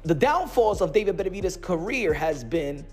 the downfalls of David Benavidez's career has been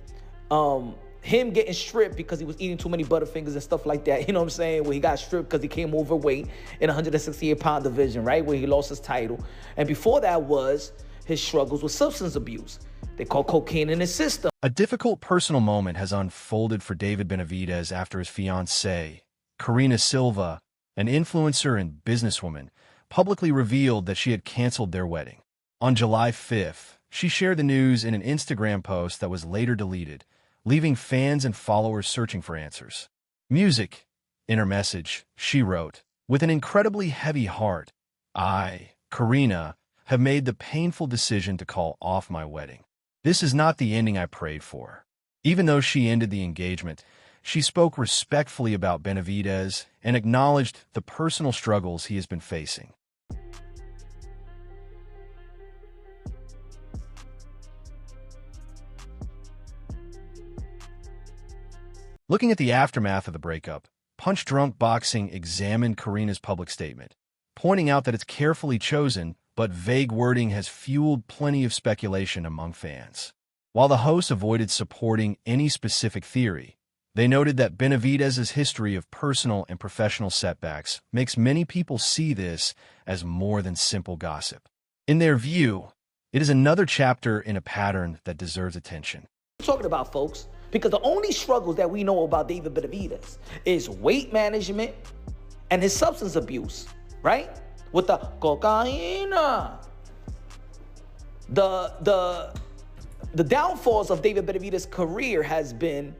him getting stripped because he was eating too many Butterfingers and stuff like that. You know what I'm saying? Where he got stripped because he came overweight in 168-pound division, right? Where he lost his title. And before that was his struggles with substance abuse. They call cocaine in his system. A difficult personal moment has unfolded for David Benavidez after his fiancée, Karina Silva, an influencer and businesswoman, publicly revealed that she had canceled their wedding. On July 5th, she shared the news in an Instagram post that was later deleted, leaving fans and followers searching for answers. Music. In her message, she wrote, "With an incredibly heavy heart, I, Karina, have made the painful decision to call off my wedding. This is not the ending I prayed for." Even though she ended the engagement, she spoke respectfully about Benavidez and acknowledged the personal struggles he has been facing. Looking at the aftermath of the breakup, Punch Drunk Boxing examined Karina's public statement, pointing out that its carefully chosen but vague wording has fueled plenty of speculation among fans. While the host avoided supporting any specific theory, they noted that Benavidez's history of personal and professional setbacks makes many people see this as more than simple gossip. In their view, it is another chapter in a pattern that deserves attention. Talking about, folks, because the only struggles that we know about David Benavidez is weight management and his substance abuse, right? With the cocaine. The downfalls of David Benavidez's career has been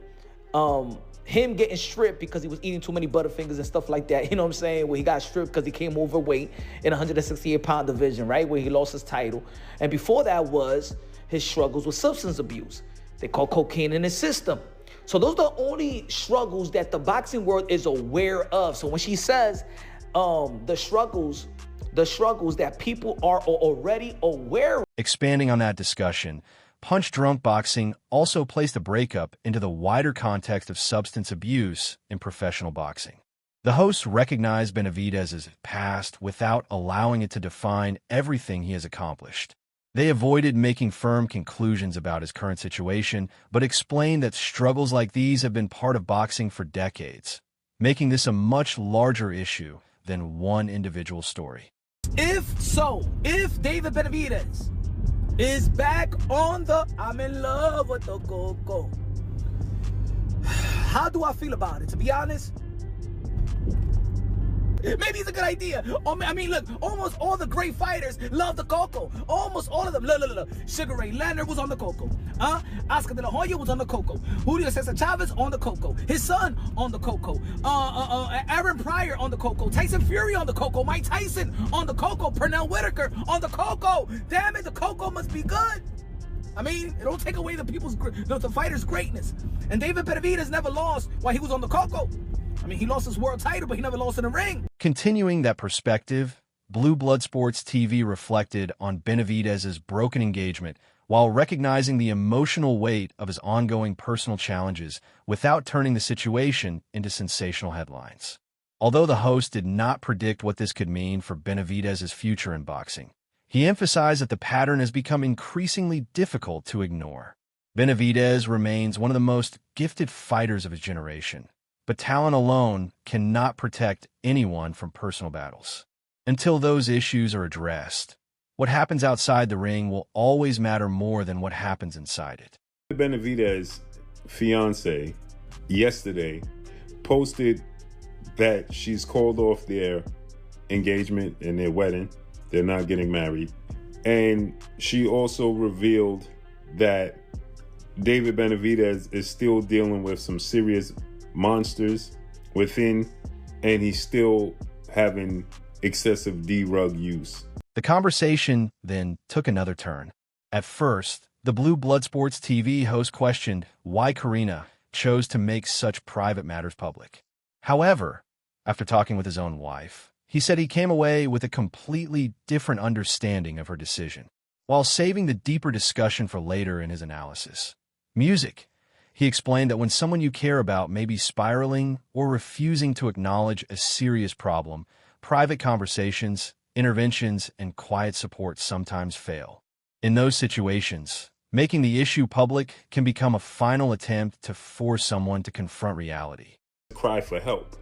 him getting stripped because he was eating too many Butterfingers and stuff like that. You know what I'm saying? Where he got stripped because he came overweight in 168-pound division, right? Where he lost his title. And before that was his struggles with substance abuse. They call cocaine in his system. So those are the only struggles that the boxing world is aware of. So when she says the struggles that people are already aware of. Expanding on that discussion, Punch Drunk Boxing also placed the breakup into the wider context of substance abuse in professional boxing. The hosts recognized Benavidez's past without allowing it to define everything he has accomplished. They avoided making firm conclusions about his current situation, but explained that struggles like these have been part of boxing for decades, making this a much larger issue than one individual story. If David Benavidez is back on the I'm in love with the go-go, how do I feel about it? To be honest, maybe it's a good idea. I mean, look, almost all the great fighters love the coco. Almost all of them. Look. Sugar Ray Leonard was on the coco. Oscar De La Hoya was on the coco. Julio Cesar Chavez on the coco. His son on the coco. Aaron Pryor on the coco. Tyson Fury on the coco. Mike Tyson on the coco. Pernell Whitaker on the coco. Damn it, the coco must be good. I mean, it don't take away the fighter's greatness. And David Benavidez never lost while he was on the coco. I mean, he lost his world title, but he never lost in the ring. Continuing that perspective, Blue Blood Sports TV reflected on Benavidez's broken engagement while recognizing the emotional weight of his ongoing personal challenges without turning the situation into sensational headlines. Although the host did not predict what this could mean for Benavidez's future in boxing, he emphasized that the pattern has become increasingly difficult to ignore. Benavidez remains one of the most gifted fighters of his generation, but talent alone cannot protect anyone from personal battles. Until those issues are addressed, what happens outside the ring will always matter more than what happens inside it. Benavidez, fiancée, yesterday posted that she's called off their engagement and their wedding. They're not getting married. And she also revealed that David Benavidez is still dealing with some serious monsters within, and he's still having excessive drug use. The conversation then took another turn. At first, the Blue Blood Sports TV host questioned why Karina chose to make such private matters public. However, after talking with his own wife, he said he came away with a completely different understanding of her decision, while saving the deeper discussion for later in his analysis. Music. He explained that when someone you care about may be spiraling or refusing to acknowledge a serious problem, private conversations, interventions, and quiet support sometimes fail. In those situations, making the issue public can become a final attempt to force someone to confront reality. Cry for help.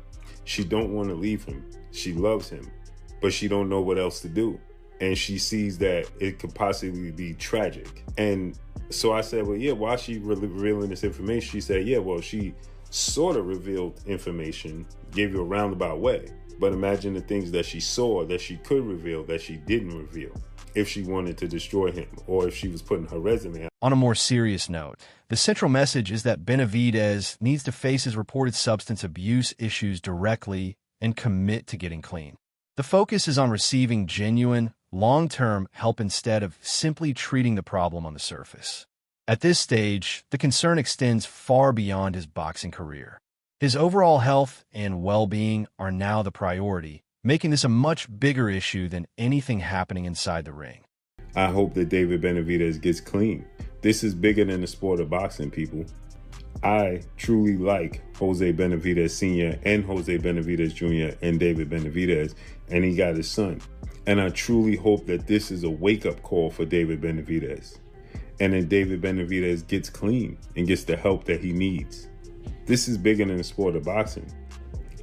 She don't want to leave him. She loves him, but she don't know what else to do. And she sees that it could possibly be tragic. And so I said, well, yeah, why is she revealing this information? She said, yeah, well, she sort of revealed information, gave you a roundabout way. But imagine the things that she saw that she could reveal that she didn't reveal if she wanted to destroy him or if she was putting her resume out. On a more serious note, the central message is that Benavidez needs to face his reported substance abuse issues directly and commit to getting clean. The focus is on receiving genuine, long-term help instead of simply treating the problem on the surface. At this stage, the concern extends far beyond his boxing career. His overall health and well-being are now the priority, making this a much bigger issue than anything happening inside the ring. I hope that David Benavidez gets clean. This is bigger than the sport of boxing, people. I truly like Jose Benavidez Sr. and Jose Benavidez Jr. and David Benavidez, and he got his son. And I truly hope that this is a wake-up call for David Benavidez, and that David Benavidez gets clean and gets the help that he needs. This is bigger than the sport of boxing.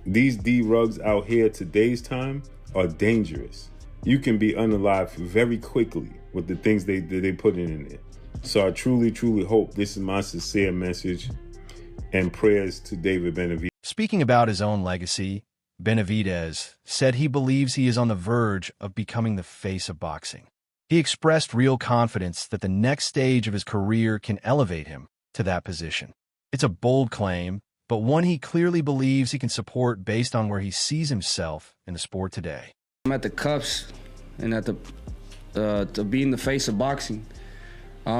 These D-rugs out here today's time are dangerous. You can be unalived very quickly with the things they put in there. So I truly, truly hope this is my sincere message and prayers to David Benavidez. Speaking about his own legacy, Benavidez said he believes he is on the verge of becoming the face of boxing. He expressed real confidence that the next stage of his career can elevate him to that position. It's a bold claim, but one he clearly believes he can support based on where he sees himself in the sport today. I'm at the cups and at to being the face of boxing. The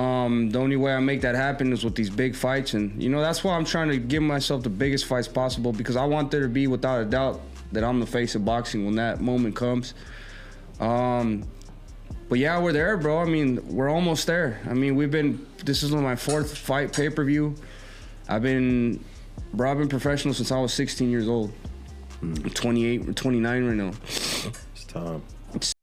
only way I make that happen is with these big fights, and that's why I'm trying to give myself the biggest fights possible, because I want there to be, without a doubt, that I'm the face of boxing when that moment comes. But yeah, we're there, bro. I mean, we're almost there. I mean, this is my 4th fight pay-per-view. I've been professional since I was 16 years old. I'm 28 or 29 right now. It's time.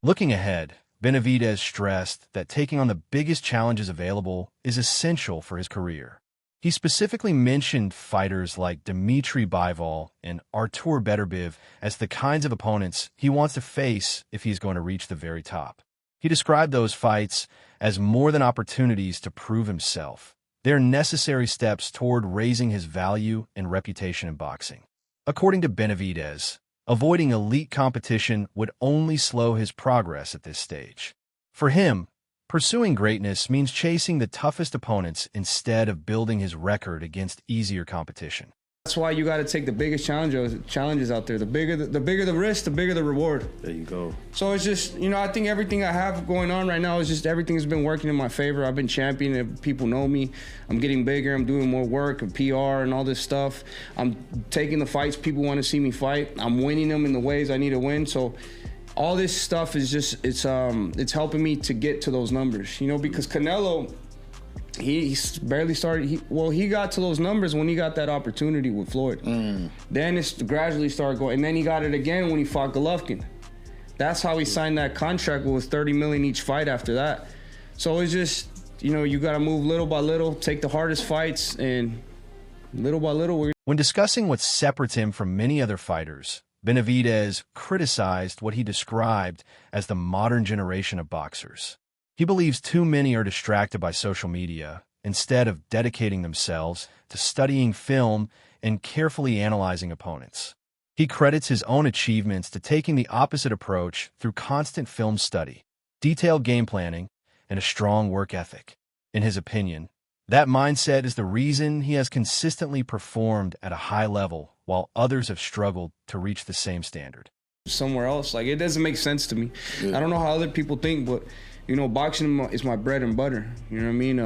Looking ahead, Benavidez stressed that taking on the biggest challenges available is essential for his career. He specifically mentioned fighters like Dimitri Bivol and Artur Beterbiev as the kinds of opponents he wants to face if he's going to reach the very top. He described those fights as more than opportunities to prove himself. They're necessary steps toward raising his value and reputation in boxing. According to Benavidez, avoiding elite competition would only slow his progress at this stage. For him, pursuing greatness means chasing the toughest opponents instead of building his record against easier competition. That's why you got to take the biggest challenges out there. The bigger the risk, the bigger the reward. There you go. So it's just, I think everything I have going on right now is just everything has been working in my favor. I've been champion. People know me. I'm getting bigger. I'm doing more work and PR and all this stuff. I'm taking the fights people want to see me fight. I'm winning them in the ways I need to win. So all this stuff is just, it's helping me to get to those numbers, because Canelo, he barely started. He got to those numbers when he got that opportunity with Floyd. Then it gradually started going, and then he got it again when he fought Golovkin. That's how he signed that contract with $30 million each fight after that. So it's just, you got to move little by little, take the hardest fights, and little by little. When discussing what separates him from many other fighters, Benavidez criticized what he described as the modern generation of boxers. He believes too many are distracted by social media instead of dedicating themselves to studying film and carefully analyzing opponents. He credits his own achievements to taking the opposite approach through constant film study, detailed game planning, and a strong work ethic. In his opinion, that mindset is the reason he has consistently performed at a high level while others have struggled to reach the same standard. Somewhere else, it doesn't make sense to me. I don't know how other people think, but boxing is my bread and butter. You know what I mean?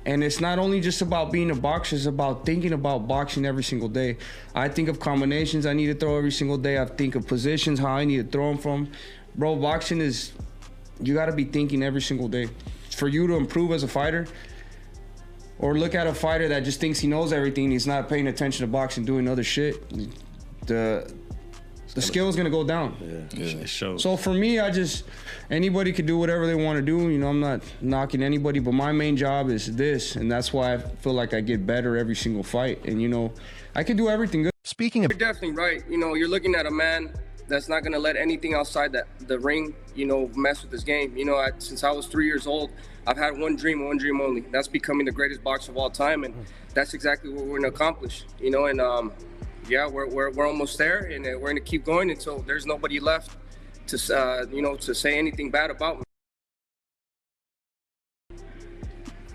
And it's not only just about being a boxer, it's about thinking about boxing every single day. I think of combinations I need to throw every single day. I think of positions, how I need to throw them from. Bro, boxing is, you gotta be thinking every single day. For you to improve as a fighter, or look at a fighter that just thinks he knows everything, he's not paying attention to boxing, doing other shit. The the skill is going to go down. It shows. So for me, anybody could do whatever they want to do. You know, I'm not knocking anybody, but my main job is this, and that's why I feel like I get better every single fight. And, you know, I can do everything good. Speaking of... You're definitely right. You know, you're looking at a man that's not going to let anything outside the ring, you know, mess with his game. You know, since I was 3 years old, I've had one dream only. That's becoming the greatest boxer of all time, and that's exactly what we're going to accomplish. You know, and yeah, we're almost there, and we're going to keep going until there's nobody left to you know, to say anything bad about me.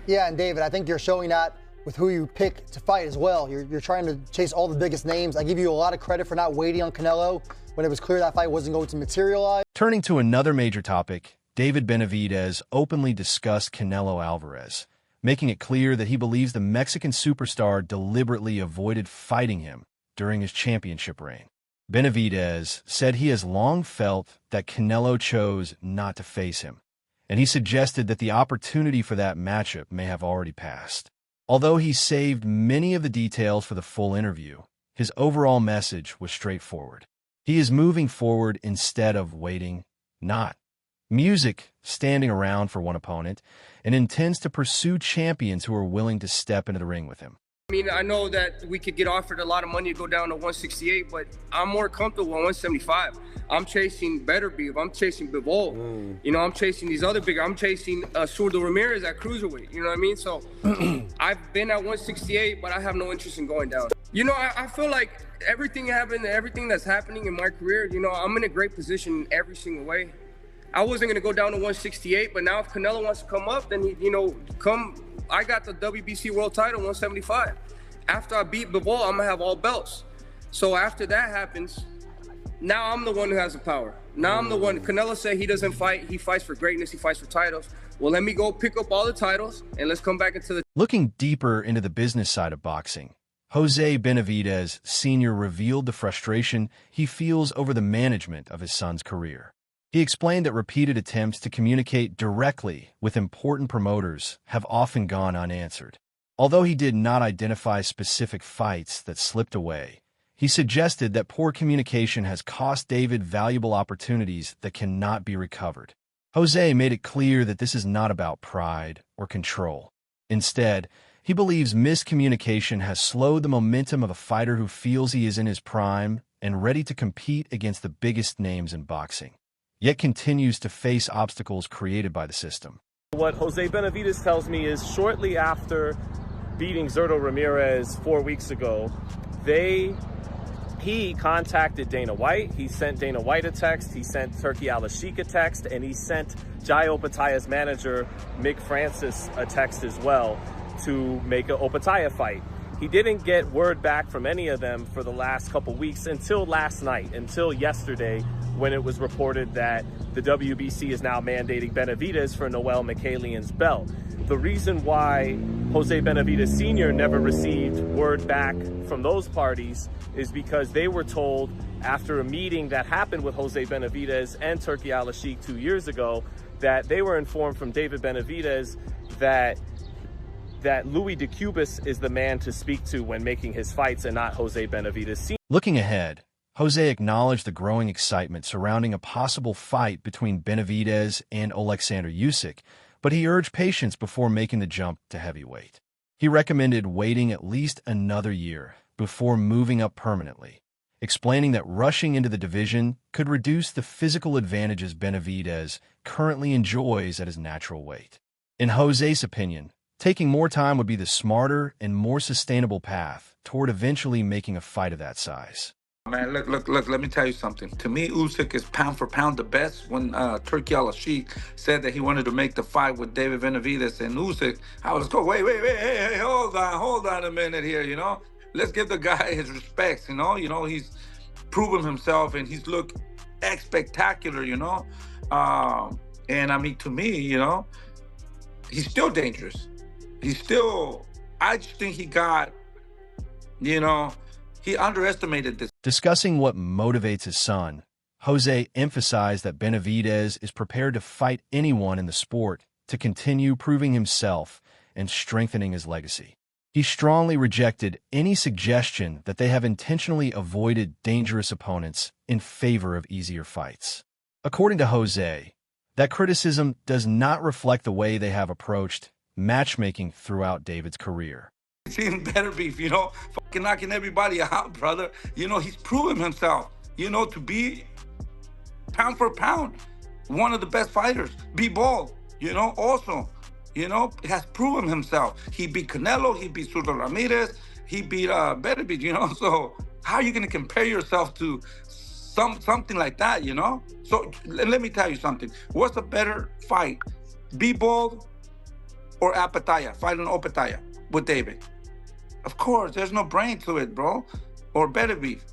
Yeah, and David, I think you're showing that with who you pick to fight as well. You're trying to chase all the biggest names. I give you a lot of credit for not waiting on Canelo when it was clear that fight wasn't going to materialize. Turning to another major topic, David Benavidez openly discussed Canelo Alvarez, making it clear that he believes the Mexican superstar deliberately avoided fighting him during his championship reign. Benavidez said he has long felt that Canelo chose not to face him, and he suggested that the opportunity for that matchup may have already passed. Although he saved many of the details for the full interview, his overall message was straightforward. He is moving forward instead of waiting, not standing around for one opponent, and intends to pursue champions who are willing to step into the ring with him. I mean, I know that we could get offered a lot of money to go down to 168, but I'm more comfortable at 175. I'm chasing better beef. I'm chasing Bivol. You know, I'm chasing these other bigger. I'm chasing Zurdo Ramirez at cruiserweight. You know what I mean? So I've been at 168, but I have no interest in going down. You know, I feel like everything that's happening in my career, you know, I'm in a great position in every single way. I wasn't going to go down to 168, but now if Canelo wants to come up, then, you know, I got the WBC world title 175. After I beat Bivol, I'm going to have all belts. So after that happens, now I'm the one who has the power. Now I'm the one. Canelo said he doesn't fight. He fights for greatness. He fights for titles. Well, let me go pick up all the titles, and let's come back into the... Looking deeper into the business side of boxing, Jose Benavidez Sr. revealed the frustration he feels over the management of his son's career. He explained that repeated attempts to communicate directly with important promoters have often gone unanswered. Although he did not identify specific fights that slipped away, he suggested that poor communication has cost David valuable opportunities that cannot be recovered. Jose made it clear that this is not about pride or control. Instead, he believes miscommunication has slowed the momentum of a fighter who feels he is in his prime and ready to compete against the biggest names in boxing, yet continues to face obstacles created by the system. What Jose Benavidez tells me is shortly after beating Zurdo Ramirez 4 weeks ago, he contacted Dana White. He sent Dana White a text, he sent Turki Al-Sheikh a text, and he sent Jai Opetaya's manager, Mick Francis, a text as well to make an Opetaya fight. He didn't get word back from any of them for the last couple weeks until last night, until yesterday, when it was reported that the WBC is now mandating Benavidez for Noel Mikhailian's belt. The reason why Jose Benavidez Sr. never received word back from those parties is because they were told after a meeting that happened with Jose Benavidez and Turki Al-Sheikh 2 years ago that they were informed from David Benavidez that Louis DeCubas is the man to speak to when making his fights and not Jose Benavidez Sr. Looking ahead, Jose acknowledged the growing excitement surrounding a possible fight between Benavidez and Alexander Usyk, but he urged patience before making the jump to heavyweight. He recommended waiting at least another year before moving up permanently, explaining that rushing into the division could reduce the physical advantages Benavidez currently enjoys at his natural weight. In Jose's opinion, taking more time would be the smarter and more sustainable path toward eventually making a fight of that size. Man, look, let me tell you something. To me, Usyk is pound for pound the best. When Turki Al-Sheikh said that he wanted to make the fight with David Benavidez and Usyk, I was going, wait, hey, hold on a minute here, you know? Let's give the guy his respects, you know? He's proven himself and he's looked spectacular, you know? And I mean, to me, you know, he's still dangerous. I just think he got, you know, he underestimated this. Discussing what motivates his son, Jose emphasized that Benavidez is prepared to fight anyone in the sport to continue proving himself and strengthening his legacy. He strongly rejected any suggestion that they have intentionally avoided dangerous opponents in favor of easier fights. According to Jose, that criticism does not reflect the way they have approached matchmaking throughout David's career. Seeing better beef, fucking knocking everybody out, brother. He's proven himself, to be pound for pound one of the best fighters. Be bold, also, has proven himself. He beat Canelo, he beat Zurdo Ramirez, he beat Benavidez, so how are you going to compare yourself to something like that, So let me tell you something. What's a better fight? Be bold or Apataya, fight on Opataya with David? Of course, there's no brain to it, bro. Or better beef,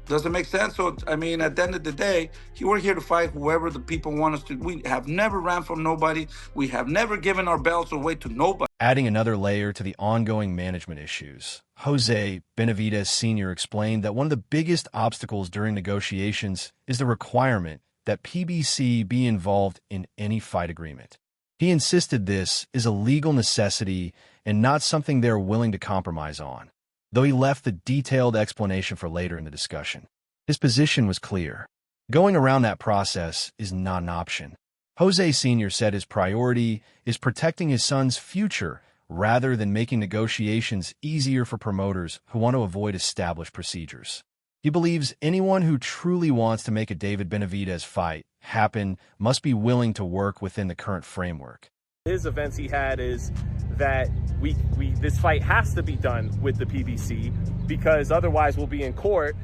Does it make sense? So, at the end of the day, we're here to fight whoever the people want us to. We have never ran from nobody. We have never given our belts away to nobody. Adding another layer to the ongoing management issues, Jose Benavidez Sr. explained that one of the biggest obstacles during negotiations is the requirement that PBC be involved in any fight agreement. He insisted this is a legal necessity and not something they're willing to compromise on, though he left the detailed explanation for later in the discussion. His position was clear. Going around that process is not an option. Jose Sr. said his priority is protecting his son's future rather than making negotiations easier for promoters who want to avoid established procedures. He believes anyone who truly wants to make a David Benavidez fight happen must be willing to work within the current framework. His events he had is that this fight has to be done with the PBC because otherwise we'll be in court,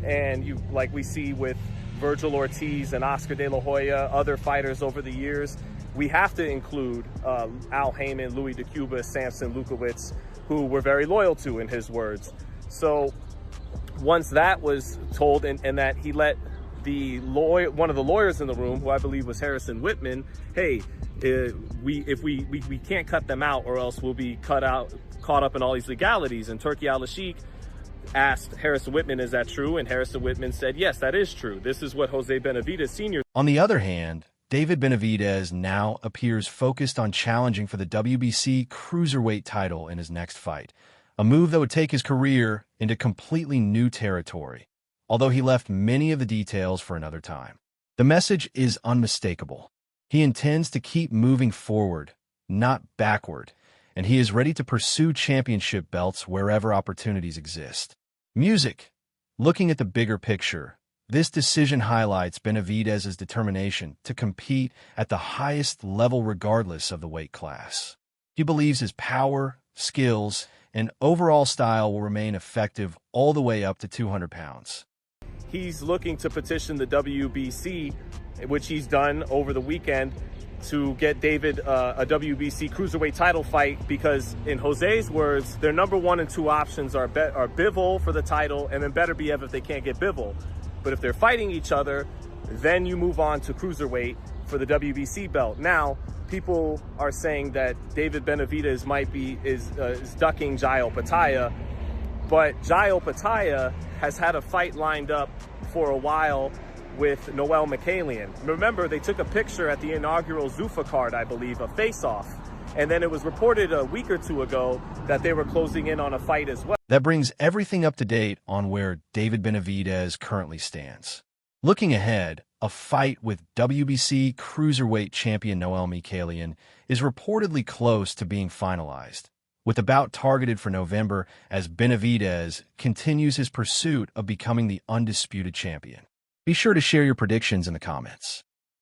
and like we see with Virgil Ortiz and Oscar De La Hoya, other fighters over the years, we have to include Al Heyman, Louis DeCuba, Samson Lukowicz, who we're very loyal to, in his words. So once that was told, and that he let one of the lawyers in the room, who I believe was Harrison Whitman, hey, we can't cut them out or else we'll be caught up in all these legalities. And Turki Al-Sheikh asked Harrison Whitman, is that true? And Harrison Whitman said, yes, that is true. This is what Jose Benavidez Sr. On the other hand, David Benavidez now appears focused on challenging for the WBC cruiserweight title in his next fight, a move that would take his career into completely new territory, although he left many of the details for another time. The message is unmistakable. He intends to keep moving forward, not backward, and he is ready to pursue championship belts wherever opportunities exist. Music. Looking at the bigger picture, this decision highlights Benavidez's determination to compete at the highest level regardless of the weight class. He believes his power, skills, and overall style will remain effective all the way up to 200 pounds. He's looking to petition the WBC, which he's done over the weekend, to get David a WBC cruiserweight title fight, because in Jose's words, their number 1 and 2 options are Bivol for the title and then Beterbiev if they can't get Bivol. But if they're fighting each other, then you move on to cruiserweight for the WBC belt. Now, people are saying that David Benavidez is ducking Jai Opataya, but Jai Opataya has had a fight lined up for a while with Noel Mikhailian. Remember, they took a picture at the inaugural Zuffa card, I believe, a face-off. And then it was reported a week or two ago that they were closing in on a fight as well. That brings everything up to date on where David Benavidez currently stands. Looking ahead, a fight with WBC cruiserweight champion Noel Mikhailian is reportedly close to being finalized, with the bout targeted for November as Benavidez continues his pursuit of becoming the undisputed champion. Be sure to share your predictions in the comments.